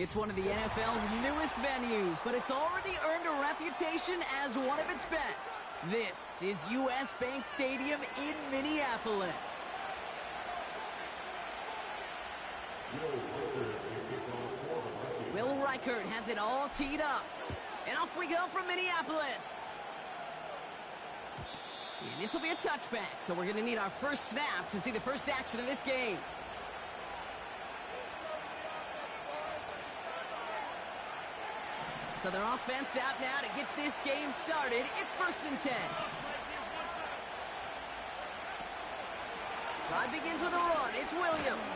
It's one of the NFL's newest venues, but it's already earned a reputation as one of its best. This is U.S. Bank Stadium in Minneapolis. Will Reichert has it all teed up. And off we go from Minneapolis. And this will be a touchback, so we're going to need our first snap to see the first action of this game. So their offense out now to get this game started. It's 1st and 10. Drive begins with a run. It's Williams.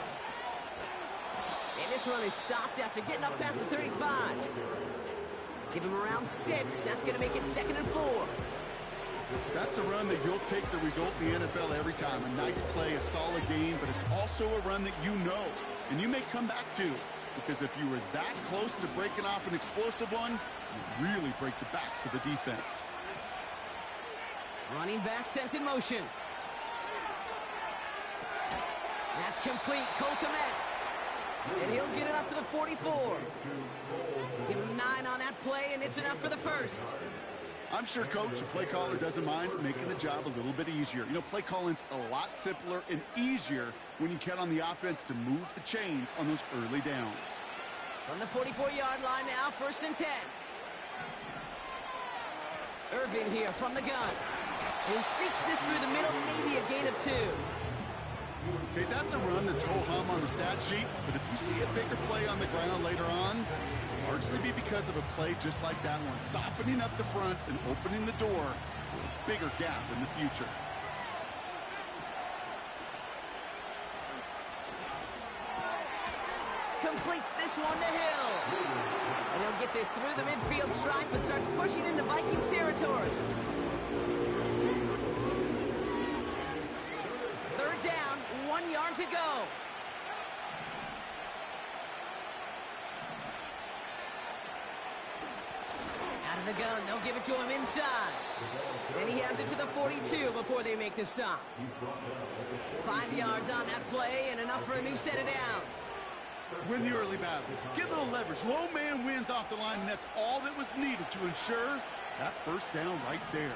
And this run is stopped after getting up past the 35. Give him around 6. That's going to make it 2nd and 4. That's a run that you'll take the result in the NFL every time. A nice play, a solid game, but it's also a run that you know, and you may come back to. Because if you were that close to breaking off an explosive one, you really break the backs of the defense. Running back sent in motion. That's complete. Cole Kmet. And he'll get it up to the 44. Give him 9 on that play, and it's enough for the first. I'm sure Coach, the play caller, doesn't mind making the job a little bit easier. You know, play calling's a lot simpler and easier when you count on the offense to move the chains on those early downs. From the 44-yard line now, 1st and 10. Irvin here from the gun. And he sneaks this through the middle, maybe a gain of 2. Okay, that's a run that's ho-hum on the stat sheet, but if you see a bigger play on the ground later on, largely be because of a play just like that one, softening up the front and opening the door for a bigger gap in the future. Completes this one to Hill. And he'll get this through the midfield stripe and starts pushing into Vikings territory. 3rd down, 1 yard to go. Out of the gun, they'll give it to him inside. And he has it to the 42 before they make the stop. 5 yards on that play and enough for a new set of downs. Win the early battle. Get a little leverage. Low man wins off the line, and that's all that was needed to ensure that 1st down right there.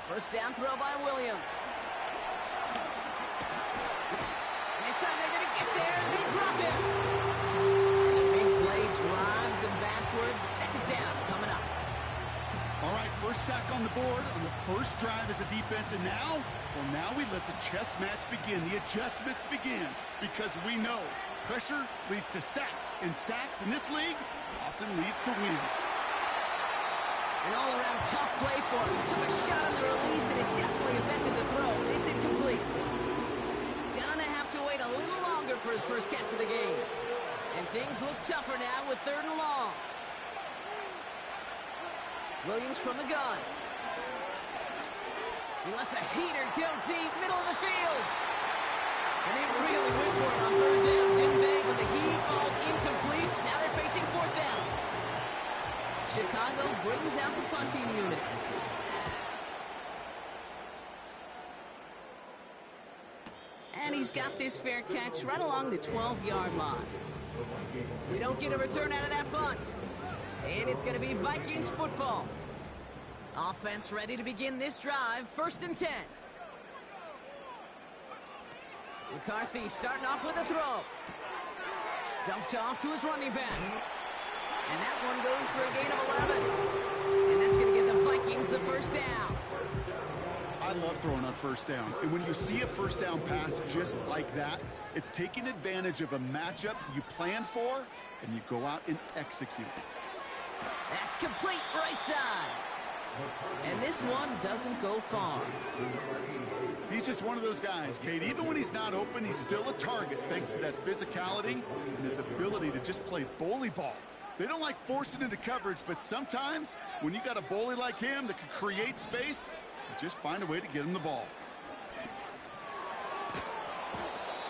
First down throw by Williams. This time they're going to get there, and they drop it. And the big play drives them backwards. 2nd down coming up. All right, first sack on the board on the first drive as a defense, and now, well, now we let the chess match begin. The adjustments begin, because we know pressure leads to sacks, and sacks in this league often leads to wins. An all-around tough play for him. He took a shot on the release, and it definitely affected the throw. It's incomplete. Gonna have to wait a little longer for his first catch of the game. And things look tougher now with 3rd and long. Williams from the gun. He lets a heater go deep, middle of the field. And they really went for it on 3rd down, didn't they? But the heave falls incomplete. Now they're facing 4th down. Chicago brings out the punting unit. And he's got this fair catch right along the 12-yard line. We don't get a return out of that punt. And it's going to be Vikings football. Offense ready to begin this drive. 1st and 10. McCarthy starting off with a throw. Dumped off to his running back. And that one goes for a gain of 11. And that's going to give the Vikings the 1st down. I love throwing on 1st down. And when you see a 1st down pass just like that, it's taking advantage of a matchup you plan for, and you go out and execute. That's complete right side. And this one doesn't go far. He's just one of those guys, Kate. Even when he's not open, he's still a target thanks to that physicality and his ability to just play bully ball. They don't like forcing into coverage, but sometimes when you got a bully like him that can create space, you just find a way to get him the ball.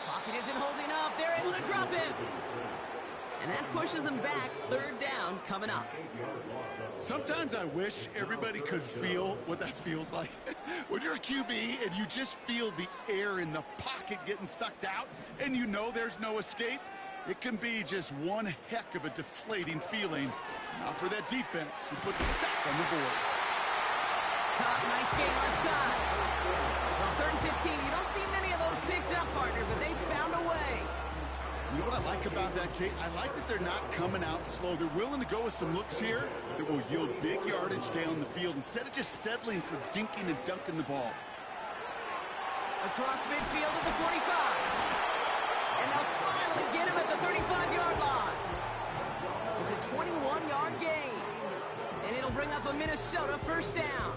Pocket isn't holding up. They're able to drop him. And that pushes them back. Third down coming up. Sometimes I wish everybody could feel what that feels like. When you're a QB and you just feel the air in the pocket getting sucked out and you know there's no escape, it can be just one heck of a deflating feeling. Not for that defense who puts a sack on the board. Caught, nice game left side. Well, 3rd and 15, you don't see many of those picked up, partner, but they found a way. You know what I like about that, Kate? I like that they're not coming out slow. They're willing to go with some looks here that will yield big yardage down the field instead of just settling for dinking and dunking the ball. Across midfield at the 45. And they'll finally get him at the 35-yard line. It's a 21-yard gain. And it'll bring up a Minnesota first down.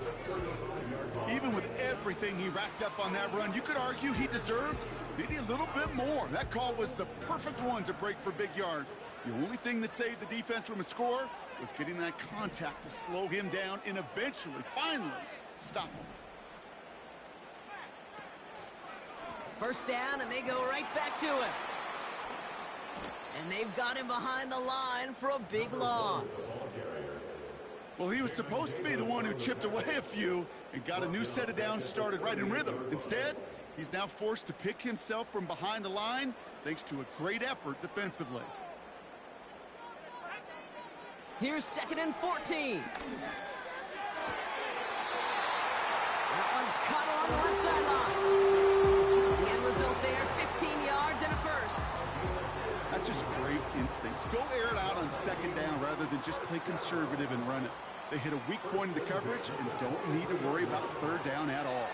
Even with everything he racked up on that run, you could argue he deserved maybe a little bit more. That call was the perfect one to break for big yards. The only thing that saved the defense from a score was getting that contact to slow him down and eventually, finally, stop him. First down, and they go right back to him. And they've got him behind the line for a big loss. Well, he was supposed to be the one who chipped away a few and got a new set of downs started right in rhythm. Instead, he's now forced to pick himself from behind the line thanks to a great effort defensively. Here's 2nd and 14. That one's caught along the left sideline. The end result there, 15 yards and a first. That's just great instincts. Go air it out on 2nd down rather than just play conservative and run it. They hit a weak point in the coverage and don't need to worry about 3rd down at all.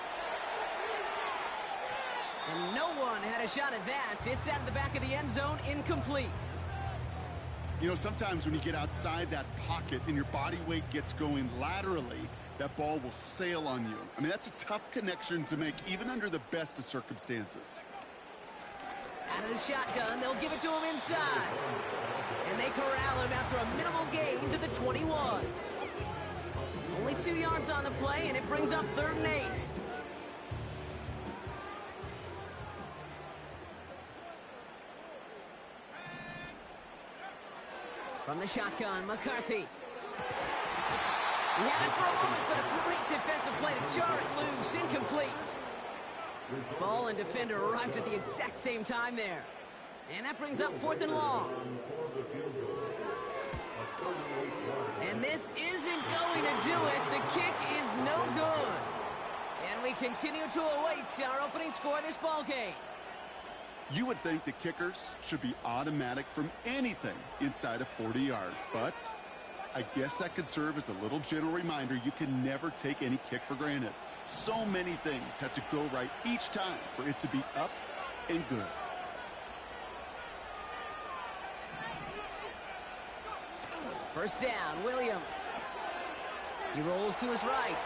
And no one had a shot at that. It's out of the back of the end zone, incomplete. You know, sometimes when you get outside that pocket and your body weight gets going laterally, that ball will sail on you. I mean, that's a tough connection to make even under the best of circumstances. Out of the shotgun, they'll give it to him inside. And they corral him after a minimal gain to the 21. Only 2 yards on the play, and it brings up 3rd and 8. From the shotgun, McCarthy. He had it for a moment, but a great defensive play to jar it loose, incomplete. Ball and defender arrived at the exact same time there. And that brings up 4th and long. And this isn't going to do it. The kick is no good. And we continue to await our opening score of this ball game. You would think the kickers should be automatic from anything inside of 40 yards, but I guess that could serve as a little gentle reminder you can never take any kick for granted. So many things have to go right each time for it to be up and good. First down, Williams. He rolls to his right.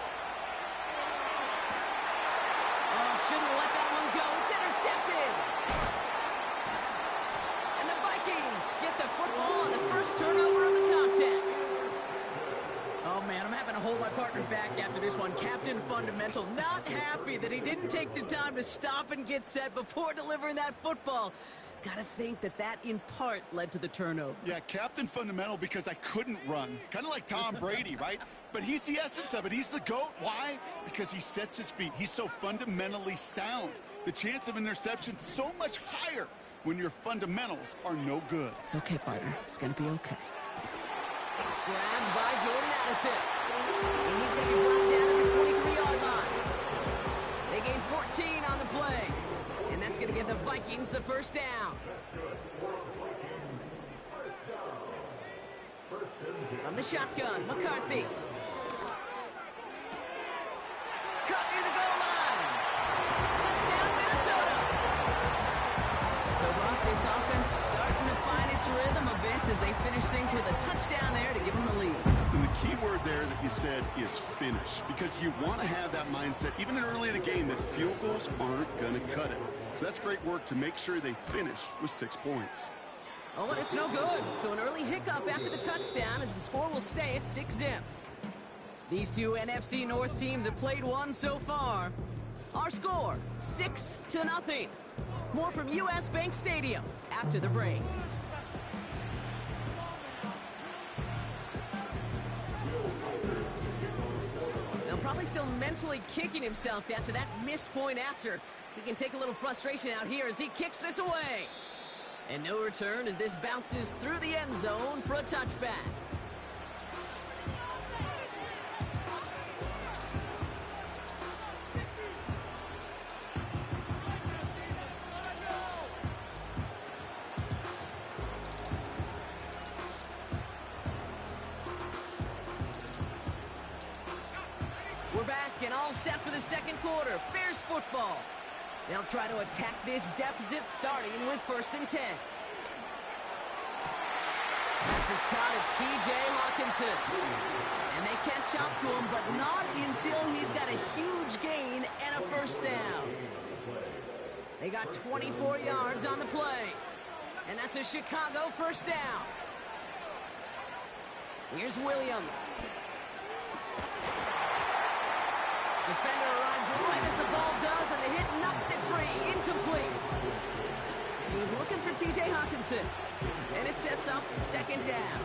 Oh, shouldn't let that one go. It's intercepted. And the Vikings get the football on the first turnover of the contest. Oh, man, I'm having to hold my partner back after this one. Captain Fundamental not happy that he didn't take the time to stop and get set before delivering that football. Gotta think that in part led to the turnover. Yeah, Captain Fundamental because I couldn't run. Kind of like Tom Brady, right? But he's the essence of it. He's the GOAT. Why? Because he sets his feet. He's so fundamentally sound. The chance of interception so much higher when your fundamentals are no good. It's okay, partner. It's gonna be okay. Grabbed by Jordan Addison. And he's going to be brought down at the 23-yard line. They gain 14 on the play. And that's going to give the Vikings the first down. From the shotgun, McCarthy. Caught near the goal line. Touchdown, Minnesota. So, Brock, this offense starting to find its rhythm a bit as they finish things with a touchdown there to give them the lead. And the key word there that you said is finish, because you want to have that mindset, even early in the game, that field goals aren't going to cut it. So that's great work to make sure they finish with 6 points. Oh, and it's no good. So an early hiccup after the touchdown as the score will stay at 6-0. These two NFC North teams have played one so far. Our score, 6-0. More from US Bank Stadium after the break. probably still mentally kicking himself after that missed point after. He can take a little frustration out here as he kicks this away. And no return as this bounces through the end zone for a touchback. We're back and all set for the second quarter. Bears football. They'll try to attack this deficit starting with 1st and 10. This is caught. It's T.J. Hawkinson. And they catch up to him, but not until he's got a huge gain and a first down. They got 24 yards on the play. And that's a Chicago first down. Here's Williams. Defender arrives right as the ball does, and the hit knocks it free. Incomplete. He was looking for T.J. Hawkinson. And it sets up 2nd down.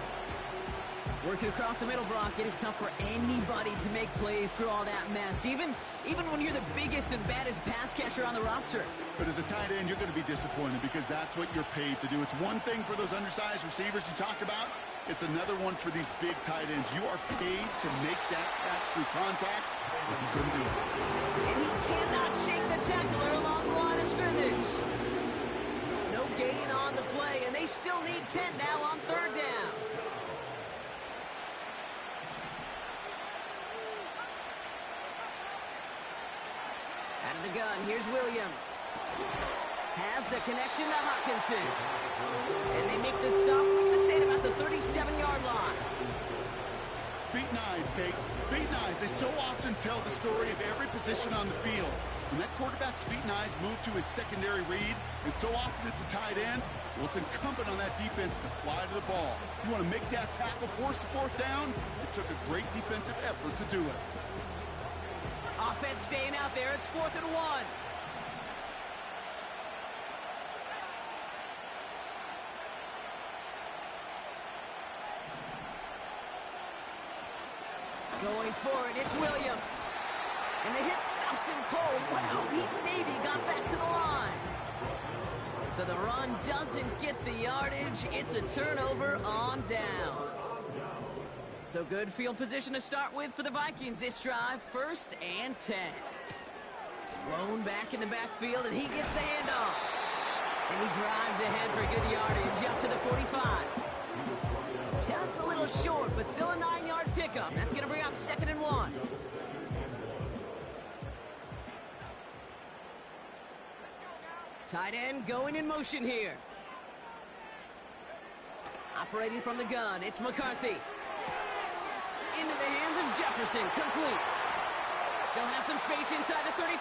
Working across the middle, Brock, it is tough for anybody to make plays through all that mess, even when you're the biggest and baddest pass catcher on the roster. But as a tight end, you're going to be disappointed because that's what you're paid to do. It's one thing for those undersized receivers you talk about. It's another one for these big tight ends. You are paid to make that catch through contact, but you couldn't do it. And he cannot shake the tackler along the line of scrimmage. No gain on the play, and they still need 10 now on 3rd down. Out of the gun, here's Williams. Has the connection to Hawkinson. And they make the stop, we're going to say, at about the 37-yard line. Feet and eyes, Kate. Feet and eyes. They so often tell the story of every position on the field. When that quarterback's feet and eyes move to his secondary read, and so often it's a tight end, well, it's incumbent on that defense to fly to the ball. You want to make that tackle, force the 4th down? It took a great defensive effort to do it. Offense staying out there. It's 4th and 1. Going for it, it's Williams. And the hit stops him cold. Wow, he maybe got back to the line. So the run doesn't get the yardage. It's a turnover on downs. So good field position to start with for the Vikings this drive. 1st and 10. Blown back in the backfield, and he gets the handoff. And he drives ahead for good yardage up to the 45. Just a little short, but still a 9-yard pickup. That's going to bring up 2nd and 1. Tight end going in motion here. Operating from the gun, it's McCarthy. Into the hands of Jefferson, complete. Still has some space inside the 35.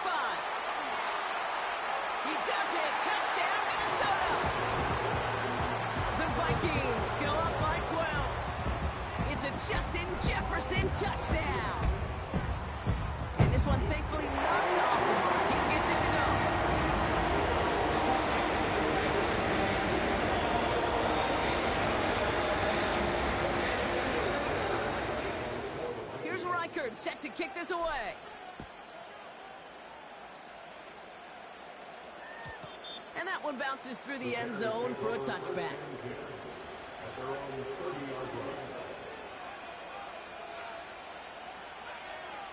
He does it, touchdown Minnesota. The Vikings go up by 12. It's a Justin Jefferson touchdown. And this one thankfully knocks off the mark. He gets it to go. Here's Reichert set to kick this away. And that one bounces through the end zone for a touchback.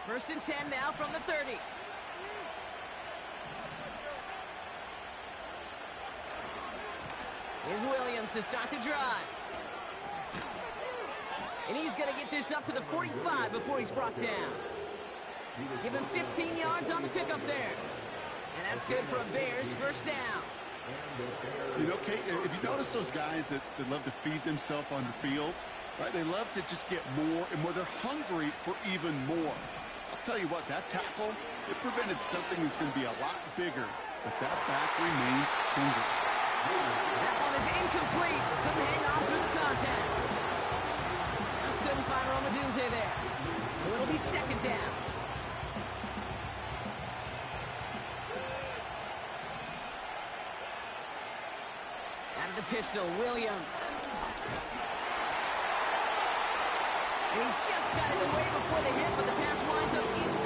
First and 10 now from the 30. Here's Williams to start the drive. And he's going to get this up to the 45 before he's brought down. Give him 15 yards on the pickup there. And that's good for a Bears first down. You know, Kate, if you notice those guys that love to feed themselves on the field, right? They love to just get more and more. They're hungry for even more. I'll tell you what, that tackle, it prevented something that's going to be a lot bigger, but that back remains hungry. That one is incomplete. Couldn't hang on through the contact. Just couldn't find Romadunze there. So it'll be 2nd down. Out of the pistol, Williams. And he just got in the way before the hit, but the pass winds up incomplete.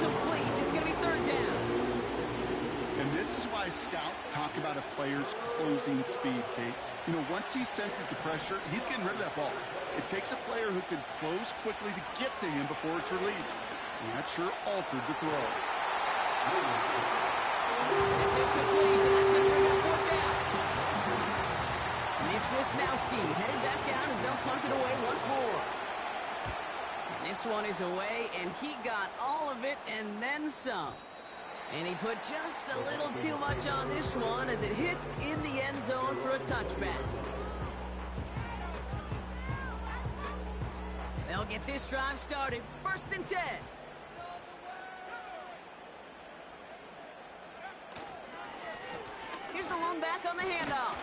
This is why scouts talk about a player's closing speed, Kate. You know, once he senses the pressure, he's getting rid of that ball. It takes a player who can close quickly to get to him before it's released. And that sure altered the throw. It's incomplete, and that's going to bring up fourth down. Mitch Wisnowski heading back down as they'll punt it away once more. This one is away, and he got all of it and then some. And he put just a little too much on this one as it hits in the end zone for a touchback. They'll get this drive started. 1st and 10. Here's the lone back on the handoff.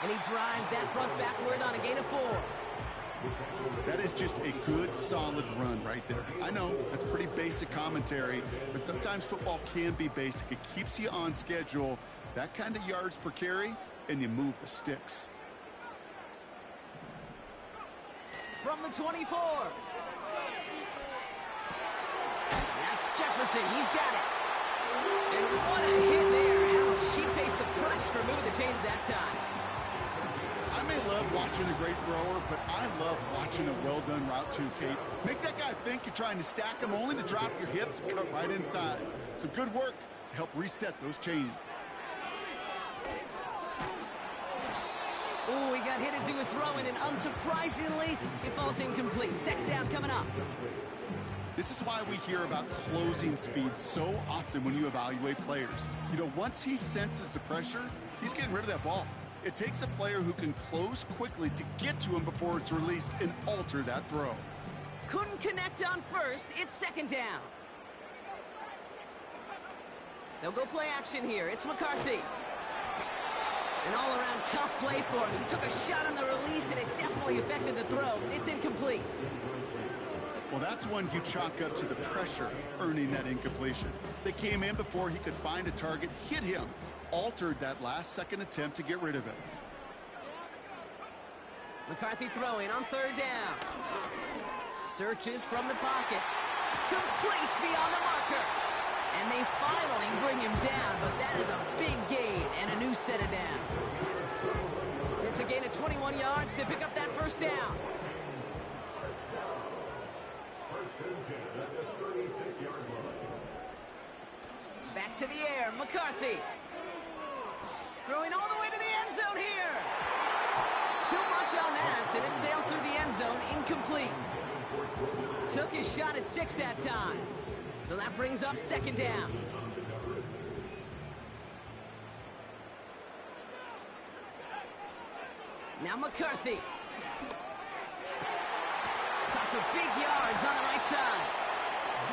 And he drives that front backward on a gain of 4. That is just a good, solid run right there. I know, that's pretty basic commentary, but sometimes football can be basic. It keeps you on schedule, that kind of yards per carry, and you move the sticks. From the 24. That's Jefferson. He's got it. And what a hit there. Ouch. She faced the press for moving the chains that time. I may love watching a great thrower, but I love watching a well-done route too, Kate. Make that guy think you're trying to stack him only to drop your hips and cut right inside. Some good work to help reset those chains. Ooh, he got hit as he was throwing, and unsurprisingly, it falls incomplete. 2nd down coming up. This is why we hear about closing speed so often when you evaluate players. You know, once he senses the pressure, he's getting rid of that ball. It takes a player who can close quickly to get to him before it's released and alter that throw. Couldn't connect on 1st. It's 2nd down. They'll go play action here. It's McCarthy. An all-around tough play for him. He took a shot on the release, and it definitely affected the throw. It's incomplete. Well, that's one you chalk up to the pressure earning that incompletion. They came in before he could find a target, hit him, altered that last-second attempt to get rid of it. McCarthy throwing on 3rd down. Searches from the pocket. Complete beyond the marker. And they finally bring him down, but that is a big gain and a new set of downs. It's a gain of 21 yards to pick up that 1st down. Back to the air, McCarthy. Throwing all the way to the end zone here. Too much on that, and it sails through the end zone, incomplete. Took his shot at 6 that time. So that brings up 2nd down. Now McCarthy. Caught for big yards on the right side.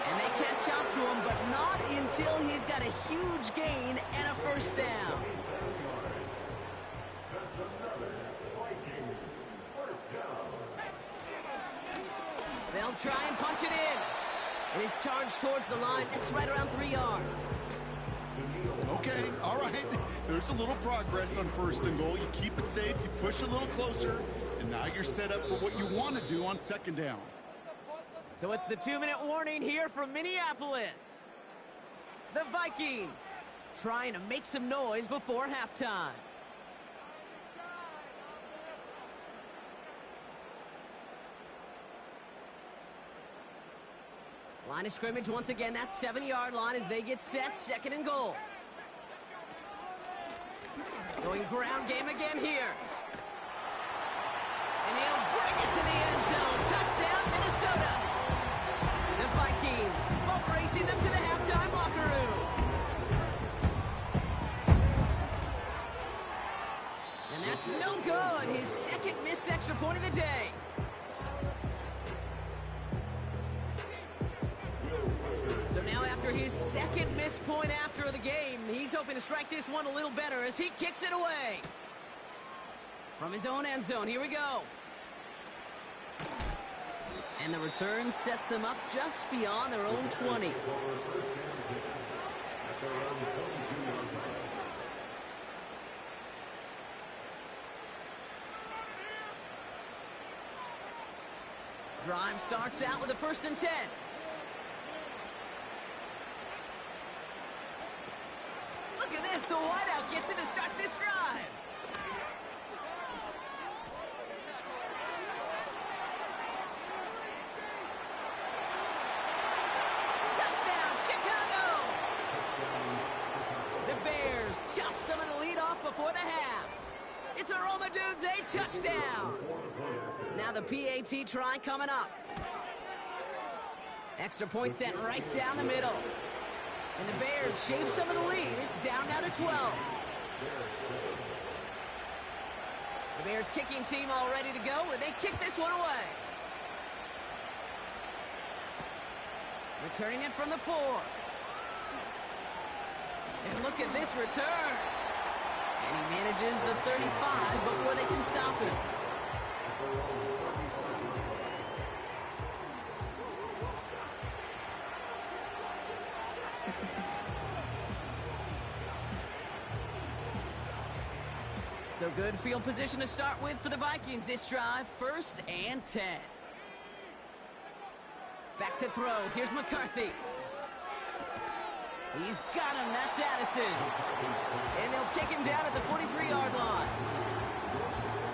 And they catch up to him, but not until he's got a huge gain and a 1st down. They'll try and punch it in. And his charge towards the line, it's right around 3 yards. Okay, all right. There's a little progress on 1st and goal. You keep it safe, you push a little closer, and now you're set up for what you want to do on 2nd down. So it's the 2-minute warning here from Minneapolis. The Vikings trying to make some noise before halftime. Line of scrimmage once again, that 7-yard line as they get set, 2nd and goal. Going ground game again here. And he'll bring it to the end zone. Touchdown, Minnesota. The Vikings boat racing them to the halftime locker room. And that's no good. His 2nd missed extra point of the day. So now after his 2nd missed point after the game, he's hoping to strike this one a little better as he kicks it away. From his own end zone, here we go. And the return sets them up just beyond their own 20. Drive starts out with a 1st and 10. off before the half. It's a Roma Dudes, a touchdown. Now the PAT try coming up. Extra point sent right down the middle. And the Bears shave some of the lead. It's down now to 12. The Bears kicking team all ready to go, and they kick this one away. Returning it from the 4. And look at this return. And he manages the 35 before they can stop him. So good field position to start with for the Vikings this drive. 1st and 10. Back to throw. Here's McCarthy. He's got him. That's Addison. And they'll take him down at the 43-yard line.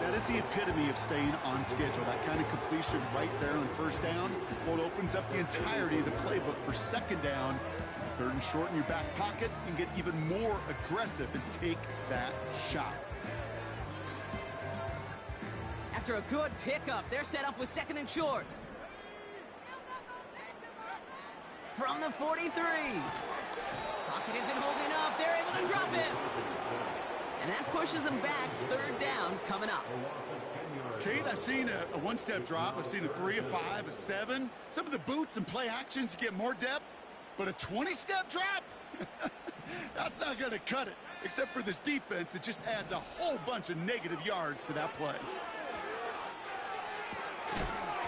That is the epitome of staying on schedule. That kind of completion right there on 1st down. Well, it opens up the entirety of the playbook for 2nd down. 3rd and short in your back pocket. You can get even more aggressive and take that shot. After a good pickup, they're set up with 2nd and short. From the 43. Pocket isn't holding up. They're able to drop him. And that pushes them back. 3rd down coming up. Kate, I've seen a one-step drop. I've seen a 3, a 5, a 7. Some of the boots and play actions, you get more depth. But a 20-step drop? That's not going to cut it. Except for this defense, it just adds a whole bunch of negative yards to that play.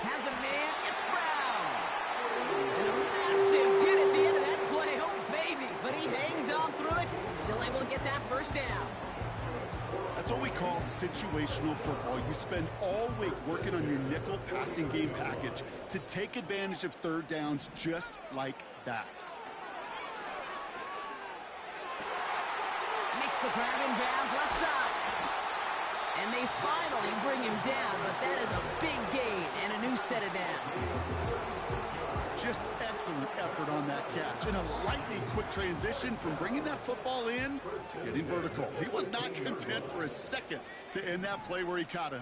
Has a man. It's Brown. And a massive hit at the end of that play. Oh, baby. But he hangs on through it. Still able to get that 1st down. That's what we call situational football. You spend all week working on your nickel passing game package to take advantage of 3rd downs just like that. Makes the grab in bounds left side. And they finally bring him down, but that is a big gain and a new set of downs. Just excellent effort on that catch. And a lightning quick transition from bringing that football in to getting vertical. He was not content for a second to end that play where he caught it.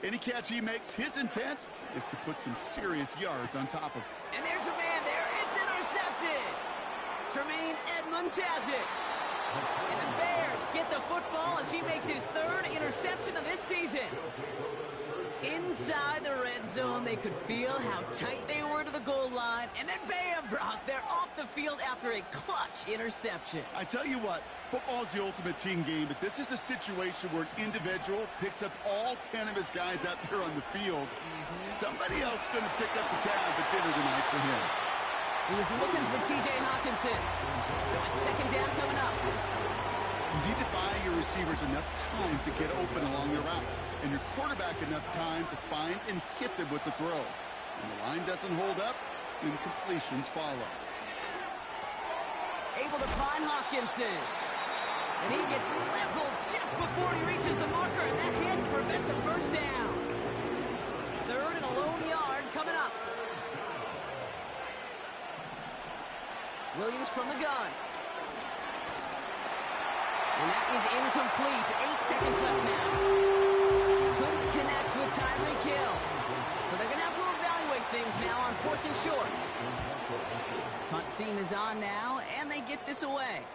Any catch he makes, his intent is to put some serious yards on top of it. And there's a man there. It's intercepted. Tremaine Edmonds has it. And the Bears get the football as he makes his 3rd interception of this season. Inside the red zone, they could feel how tight they were to the goal line. And then bam, Brock, they're off the field after a clutch interception. I tell you what, football's the ultimate team game, but this is a situation where an individual picks up all 10 of his guys out there on the field. Somebody else is going to pick up the tab at dinner tonight for him. He was looking for T.J. Hawkinson. So it's 2nd down coming up. You need to buy your receivers enough time to get open along the route, and your quarterback enough time to find and hit them with the throw. When the line doesn't hold up, incompletions follow. Able to find Hawkinson. And he gets leveled just before he reaches the marker, and that hit prevents a 1st down. 3rd and a lone yard coming up. Williams from the gun. And that is incomplete. 8 seconds left now. Couldn't connect with Tyreek Hill. So they're going to have to evaluate things now on 4th and short. Punt team is on now, and they get this away.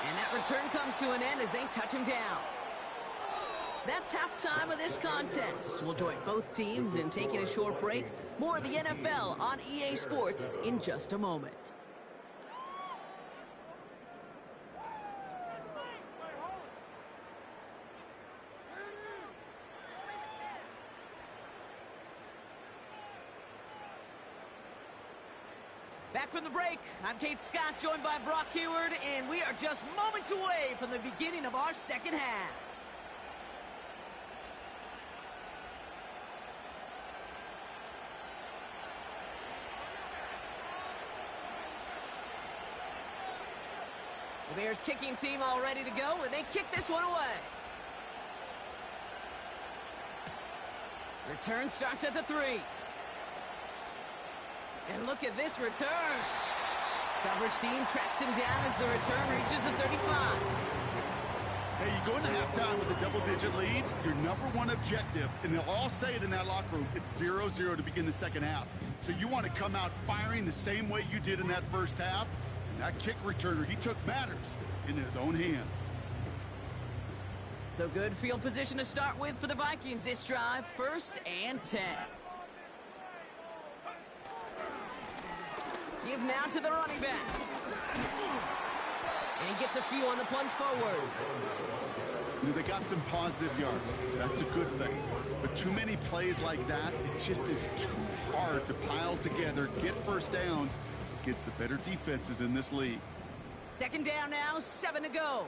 And that return comes to an end as they touch him down. That's halftime of this contest. We'll join both teams in taking a short break. More of the NFL on EA Sports in just a moment. Back from the break, I'm Kate Scott, joined by Brock Huard, and we are just moments away from the beginning of our 2nd half. The Bears kicking team all ready to go, and they kick this one away. Return starts at the 3. And look at this return. Coverage team tracks him down as the return reaches the 35. Hey, you go into halftime with a double-digit lead, your number one objective, and they'll all say it in that locker room, it's 0-0 to begin the second half. So you want to come out firing the same way you did in that first half. And that kick returner, he took matters in his own hands. So good field position to start with for the Vikings this drive. 1st and 10. Give now to the running back. And he gets a few on the plunge forward. You know, they got some positive yards. That's a good thing. But too many plays like that, it just is too hard to pile together, get first downs against the better defenses in this league. 2nd down now, 7 to go.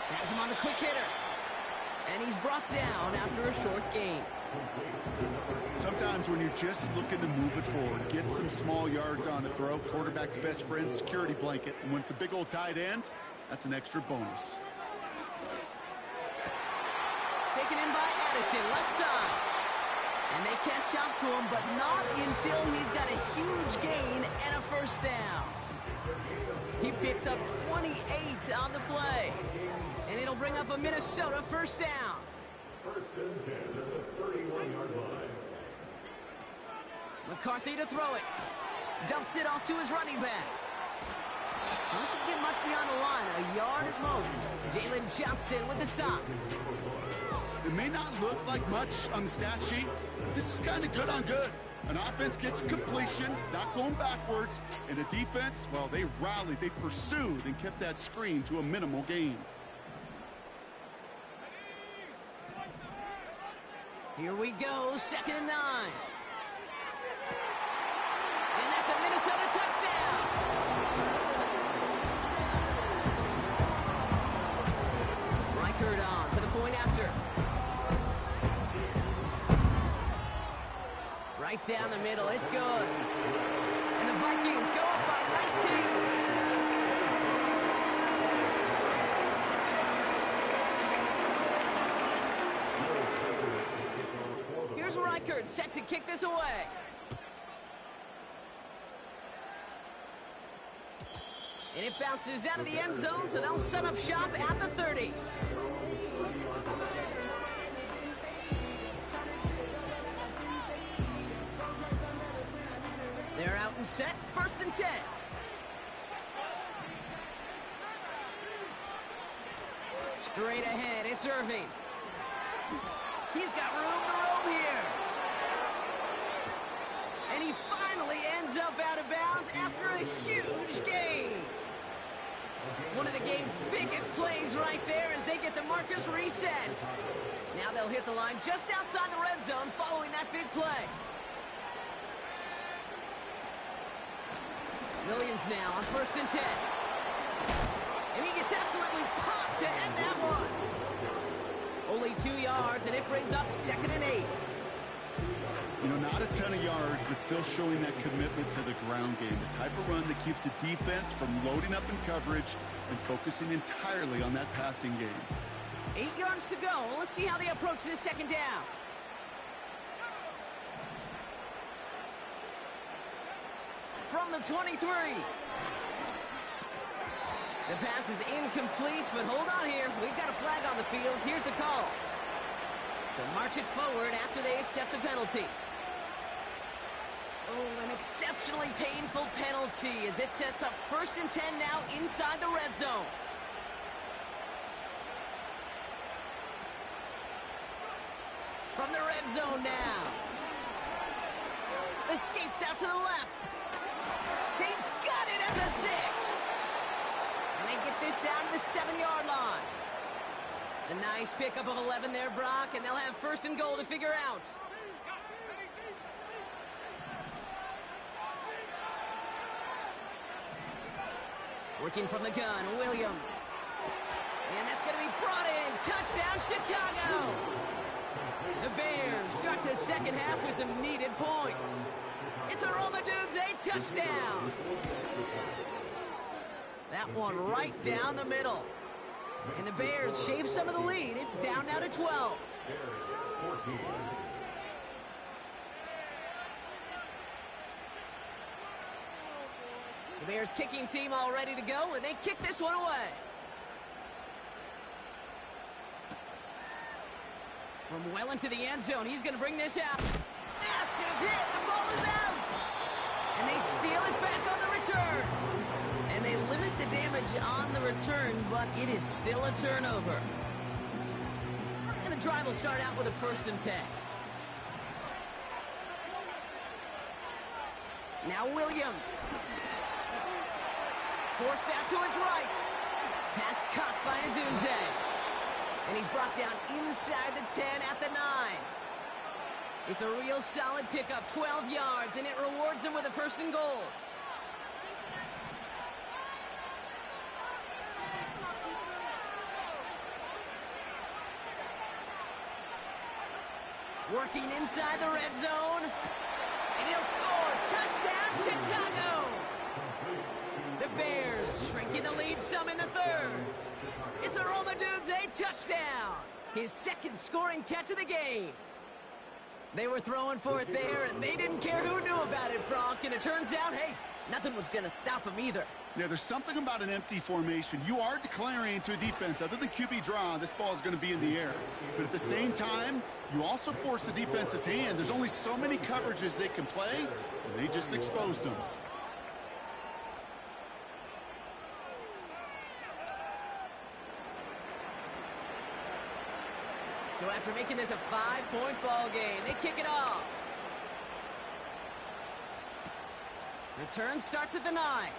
Has him on the quick hitter. And he's brought down after a short gain. Sometimes when you're just looking to move it forward, get some small yards on the throw, quarterback's best friend, security blanket. And when it's a big old tight end, that's an extra bonus. Taken in by Addison, left side. And they catch up to him, but not until he's got a huge gain and a first down. He picks up 28 on the play. And it'll bring up a Minnesota first down. 1st and 10 at the 31-yard line. McCarthy to throw it. Dumps it off to his running back. Doesn't get much beyond the line, a yard at most. Jalen Johnson with the stop. It may not look like much on the stat sheet, but this is kind of good on good. An offense gets completion, not going backwards, and a defense, well, they rallied, they pursued, and kept that screen to a minimal gain. Here we go, 2nd and 9. And that's a Minnesota touchdown. Reichert on for the point after. Right down the middle, it's good. And the Vikings go up by 19. Here's Reichert set to kick this away. And it bounces out of the end zone, so they'll set up shop at the 30. They're out and set, 1st and 10. Straight ahead, it's Irving. He's got room to roam here. And he finally ends up out of bounds after a huge gain. One of the game's biggest plays right there as they get the markers reset. Now they'll hit the line just outside the red zone following that big play. Williams now on 1st and 10. And he gets absolutely popped to end that one. Only 2 yards, and it brings up 2nd and 8. You know, not a ton of yards, but still showing that commitment to the ground game. The type of run that keeps the defense from loading up in coverage and focusing entirely on that passing game. 8 yards to go. Let's see how they approach this 2nd down. From the 23. The pass is incomplete, but hold on here. We've got a flag on the field. Here's the call. So march it forward after they accept the penalty. Oh, an exceptionally painful penalty as it sets up 1st and 10 now inside the red zone. From the red zone now. Escapes out to the left. He's got it at the 6. And they get this down to the 7-yard line. A nice pickup of 11 there, Brock, and they'll have 1st and goal to figure out. Working from the gun, Williams. And that's going to be brought in. Touchdown, Chicago! The Bears start the 2nd half with some needed points. It's a Romadudes touchdown. That one right down the middle. And the Bears shave some of the lead. It's down now to 12. The Bears kicking team all ready to go, and they kick this one away. From well into the end zone, he's going to bring this out. Massive hit, the ball is out. And they steal it back on the return. And they limit the damage on the return, but it is still a turnover. And the drive will start out with a 1st and 10. Now Williams. Forced out to his right. Pass caught by Odunze. And he's brought down inside the 10 at the 9. It's a real solid pickup, 12 yards, and it rewards him with a 1st and goal. Working inside the red zone. And he'll score. Touchdown, Chicago! The Bears shrinking the lead some in the 3rd. It's a Rome Odunze touchdown. His 2nd scoring catch of the game. They were throwing for it there, and they didn't care who knew about it, Bronk. And it turns out, hey, nothing was going to stop him either. Yeah, there's something about an empty formation. You are declaring to a defense, other than QB draw, this ball is going to be in the air. But at the same time, you also force the defense's hand. There's only so many coverages they can play, and they just exposed them. So after making this a 5-point ball game, they kick it off. Return starts at the 9.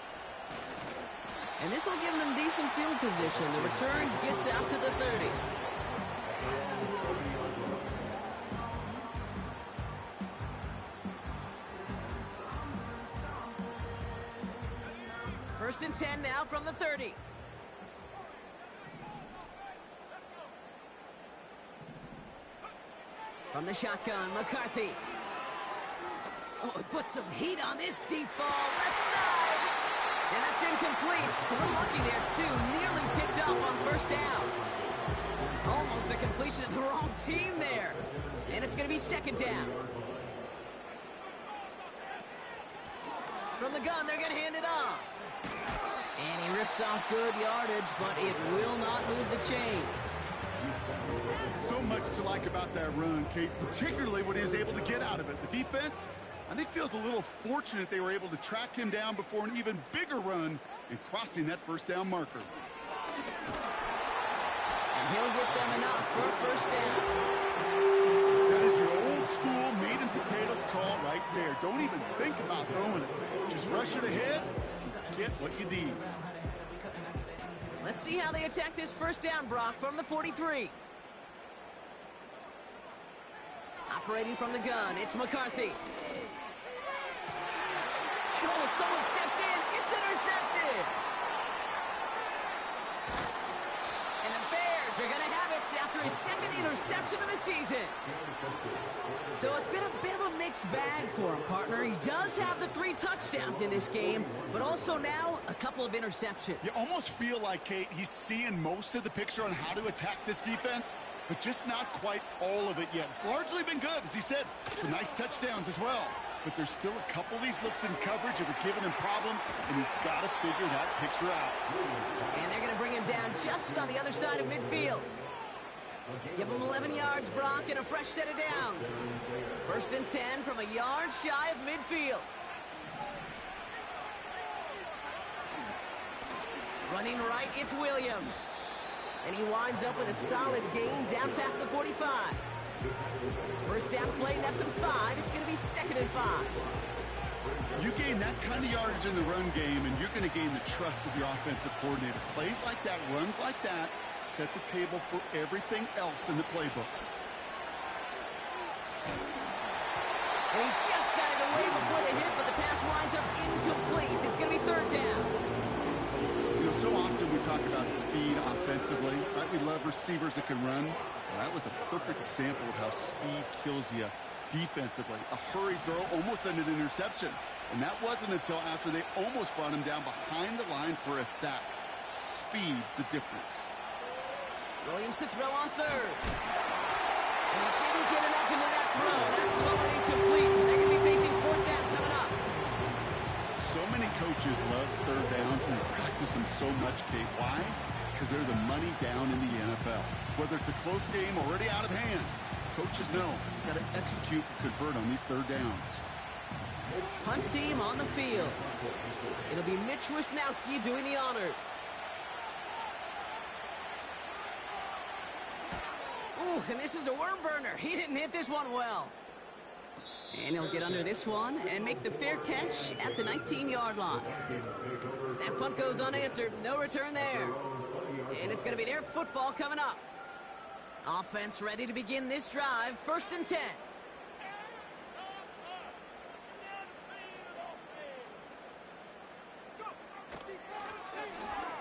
And this will give them decent field position. The return gets out to the 30. First and 10 now from the 30. From the shotgun, McCarthy. Oh, he put some heat on this deep ball, left side. And that's incomplete. A little lucky there, too. Nearly picked up on 1st down. Almost a completion of the wrong team there. And it's going to be 2nd down. From the gun, they're going to hand it off. And he rips off good yardage, but it will not move the chains. So much to like about that run, Kate, particularly what he was able to get out of it. The defense, I think, feels a little fortunate they were able to track him down before an even bigger run and crossing that 1st down marker. And he'll get them enough for a 1st down. That is your old school meat and potatoes call right there. Don't even think about throwing it. Just rush it ahead, get what you need. Let's see how they attack this 1st down, Brock, from the 43. Operating from the gun, it's McCarthy. Oh, someone stepped in. It's intercepted. And the Bears are going to have it after his 2nd interception of the season. So it's been a bit of a mixed bag for him, partner. He does have the 3 touchdowns in this game, but also now a couple of interceptions. You almost feel like, Kate, he's seeing most of the picture on how to attack this defense, but just not quite all of it yet. It's largely been good, as he said. Some nice touchdowns as well. But there's still a couple of these looks in coverage that are giving him problems, and he's got to figure that picture out. And they're going to bring him down just on the other side of midfield. Give him 11 yards, Brock, and a fresh set of downs. 1st and 10 from a yard shy of midfield. Running right, it's Williams. And he winds up with a solid gain down past the 45. 1st down play, nets him 5. It's going to be 2nd and 5. You gain that kind of yardage in the run game, and you're going to gain the trust of your offensive coordinator. Plays like that, runs like that, set the table for everything else in the playbook. And he just got it away before the hit, but the pass winds up incomplete. It's going to be 3rd down. You know, so often we talk about speed offensively, right? We love receivers that can run. Well, that was a perfect example of how speed kills you defensively. A hurried throw almost ended an interception. And that wasn't until after they almost brought him down behind the line for a sack. Speed's the difference. Williams to throw on 3rd. And he didn't get enough into that throw. That's low and incomplete, so they're going to be facing 4th down coming up. So many coaches love third downs and they practice them so much, Kate. Why? Because they're the money down in the NFL. Whether it's a close game already out of hand, coaches know you've got to execute and convert on these third downs. Punt team on the field. It'll be Mitch Wisnowski doing the honors. Ooh, and this is a worm burner. He didn't hit this one well. And he'll get under this one and make the fair catch at the 19-yard line. That punt goes unanswered. No return there. And it's going to be their football coming up. Offense ready to begin this drive. 1st and 10.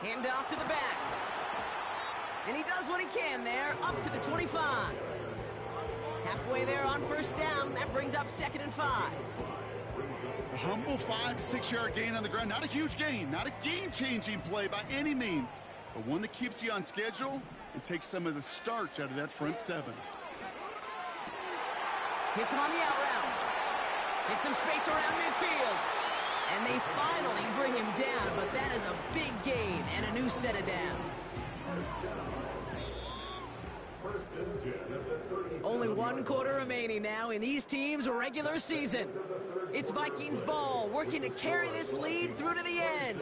Hand off to the back. And he does what he can there, up to the 25. Halfway there on 1st down. That brings up 2nd and 5. A humble 5 to 6 yard gain on the ground. Not a huge gain, not a game-changing play by any means, but one that keeps you on schedule and takes some of the starch out of that front 7. Hits him on the out route. Hits some space around midfield. And they finally bring him down, but that is a big gain and a new set of downs. Only 1 quarter remaining now in these teams' regular season. It's Vikings ball, working to carry this lead through to the end.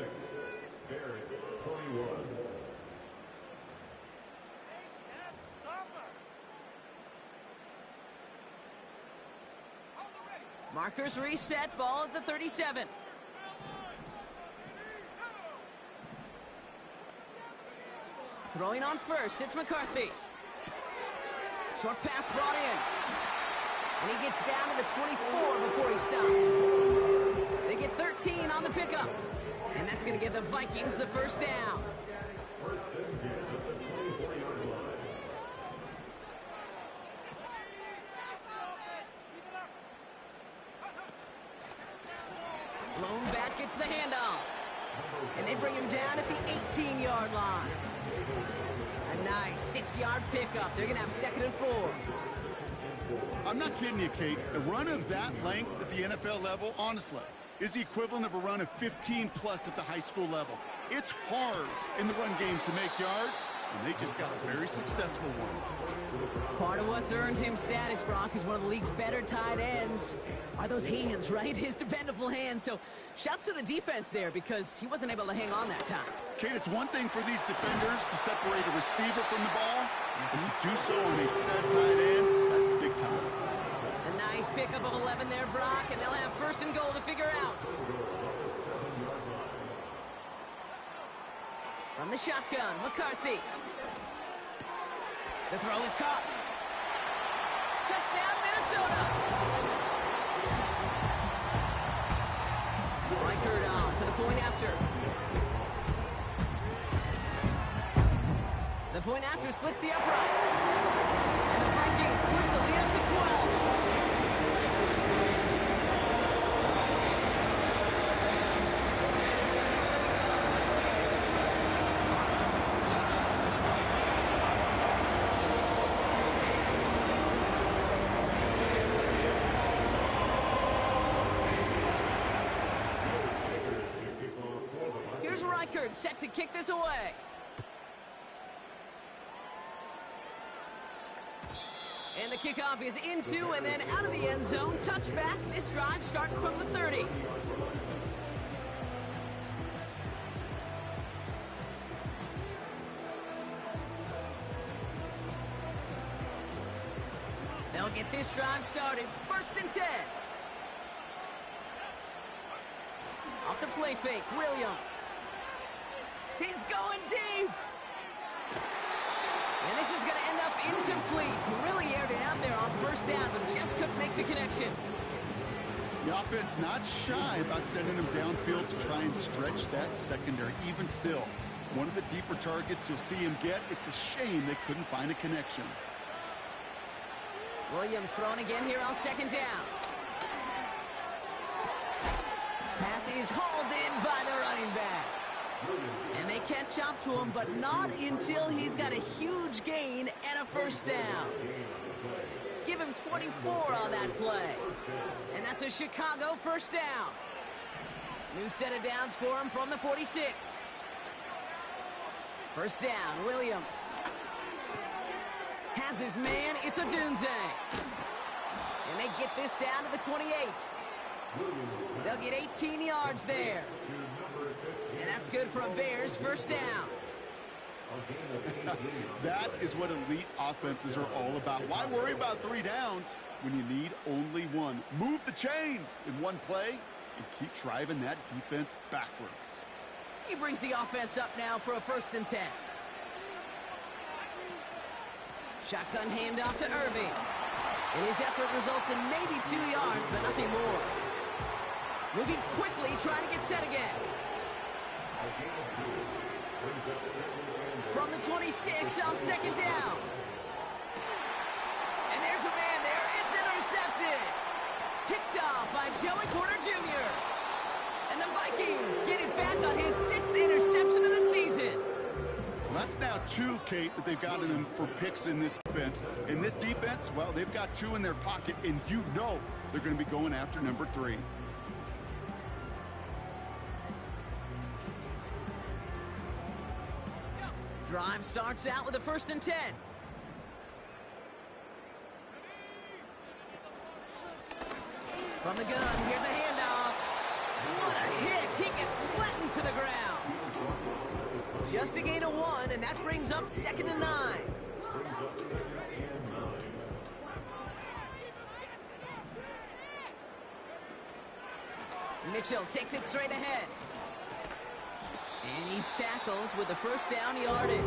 Markers reset, ball at the 37. Throwing on 1st, it's McCarthy. Short pass brought in. And he gets down to the 24 before he stopped. They get 13 on the pickup. And that's going to give the Vikings the 1st down. Blown back gets the handoff. And they bring him down at the 18-yard line. A nice 6-yard pickup. They're going to have 2nd and 4. I'm not kidding you, Kate. A run of that length at the NFL level, honestly, is the equivalent of a run of 15-plus at the high school level. It's hard in the run game to make yards, and they just got a very successful one. Part of what's earned him status, Brock, is one of the league's better tight ends. Are those hands, right? His dependable hands. So shouts to the defense there because he wasn't able to hang on that time. Kate, it's one thing for these defenders to separate a receiver from the ball, but to do so on a stud tight end, that's big time. A nice pickup of 11 there, Brock, and they'll have 1st and goal to figure out. From the shotgun, McCarthy. The throw is caught. Touchdown, Minnesota! Reichert on for the point after. The point after splits the uprights. And the Vikings push the lead up to 12. Here's Reichert set to kick this away. And the kickoff is into and then out of the end zone. Touchback. This drive starting from the 30. They'll get this drive started. 1st and 10. Off the play fake, Williams. He's going deep. And this is going to end up incomplete. He really aired it out there on 1st down, but just couldn't make the connection. The offense not shy about sending him downfield to try and stretch that secondary. Even still, one of the deeper targets you'll see him get. It's a shame they couldn't find a connection. Williams throwing again here on 2nd down. Pass is hauled in by the running back. And they catch up to him, but not until he's got a huge gain and a 1st down. Give him 24 on that play. And that's a Chicago 1st down. New set of downs for him from the 46. First down, Williams. Has his man, it's Odunze. And they get this down to the 28. They'll get 18 yards there. And that's good for a Bears first down. That is what elite offenses are all about. Why worry about 3 downs when you need only one? Move the chains in one play and keep driving that defense backwards. He brings the offense up now for a 1st and 10. Shotgun handoff to Irving. And his effort results in maybe 2 yards, but nothing more. Moving quickly, trying to get set again. From the 26 on 2nd down. And there's a man there. It's intercepted. Picked off by Joey Porter Jr. And the Vikings get it back on his 6th interception of the season. Well, that's now 2, Kate, that they've gotten him for picks in this defense. In this defense, well, they've got 2 in their pocket, and you know they're going to be going after number 3. Drive starts out with a 1st and 10. From the gun, here's a handoff. What a hit! He gets flattened to the ground. Just a gain of 1, and that brings up 2nd and 9. Mitchell takes it straight ahead. And he's tackled with the first down yardage.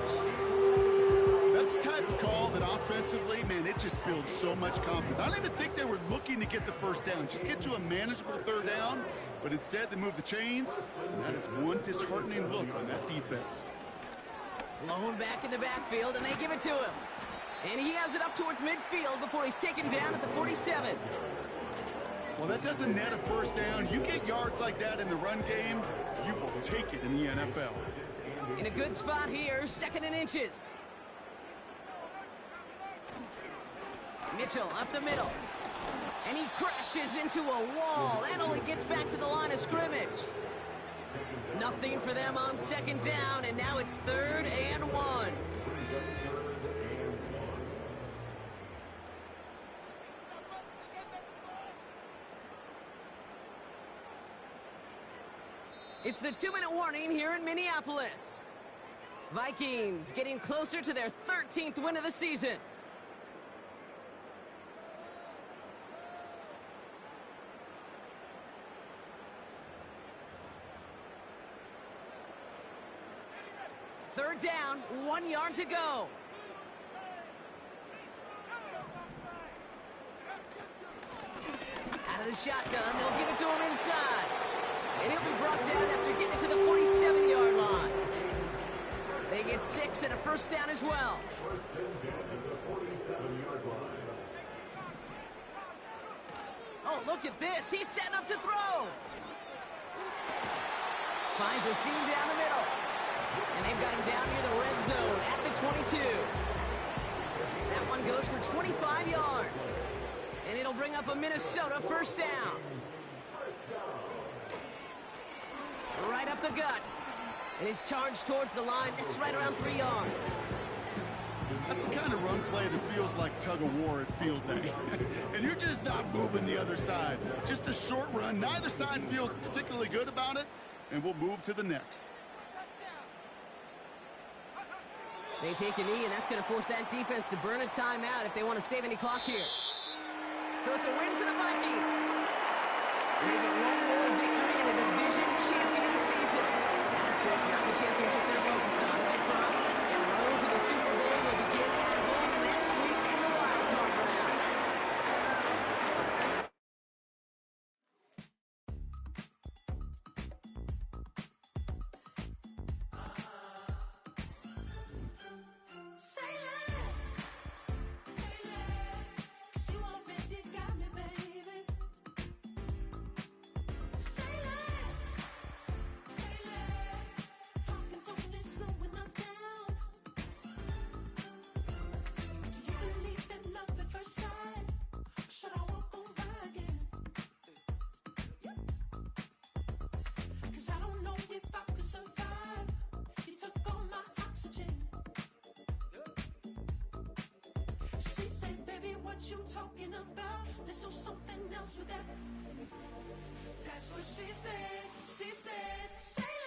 That's the type of call that offensively, man, it just builds so much confidence. I don't even think they were looking to get the first down. Just get to a manageable 3rd down, but instead they move the chains, and that is one disheartening look on that defense. Blown back in the backfield, and they give it to him. And he has it up towards midfield before he's taken down at the 47. Well, that doesn't net a first down. You get yards like that in the run game, you will take it in the NFL. In a good spot here, 2nd and inches. Mitchell up the middle. And he crashes into a wall. That only gets back to the line of scrimmage. Nothing for them on 2nd down, and now it's 3rd and 1. It's the 2-minute warning here in Minneapolis. Vikings getting closer to their 13th win of the season. Third down, 1 yard to go. Out of the shotgun, they'll give it to him inside. And he'll be brought down after getting it to the 47-yard line. They get 6 and a first down as well. Oh, look at this. He's setting up to throw. Finds a seam down the middle. And they've got him down near the red zone at the 22. That one goes for 25 yards. And it'll bring up a Minnesota first down. Right up the gut. And his charge towards the line, it's right around 3 yards. That's the kind of run play that feels like tug-of-war at field day. And you're just not moving the other side. Just a short run. Neither side feels particularly good about it. And we'll move to the next. They take a knee, and that's going to force that defense to burn a timeout if they want to save any clock here. So it's a win for the Vikings. And they get one more victory in a division champion season. Now, of course, not the championship they're focused on, right, Brock? And the road to the Super Bowl will begin at home next week in the wild card round. Say less, 'cause you offended, got me, baby. Say less. what you talking about. There's no something else with that. That's what she said. She said, say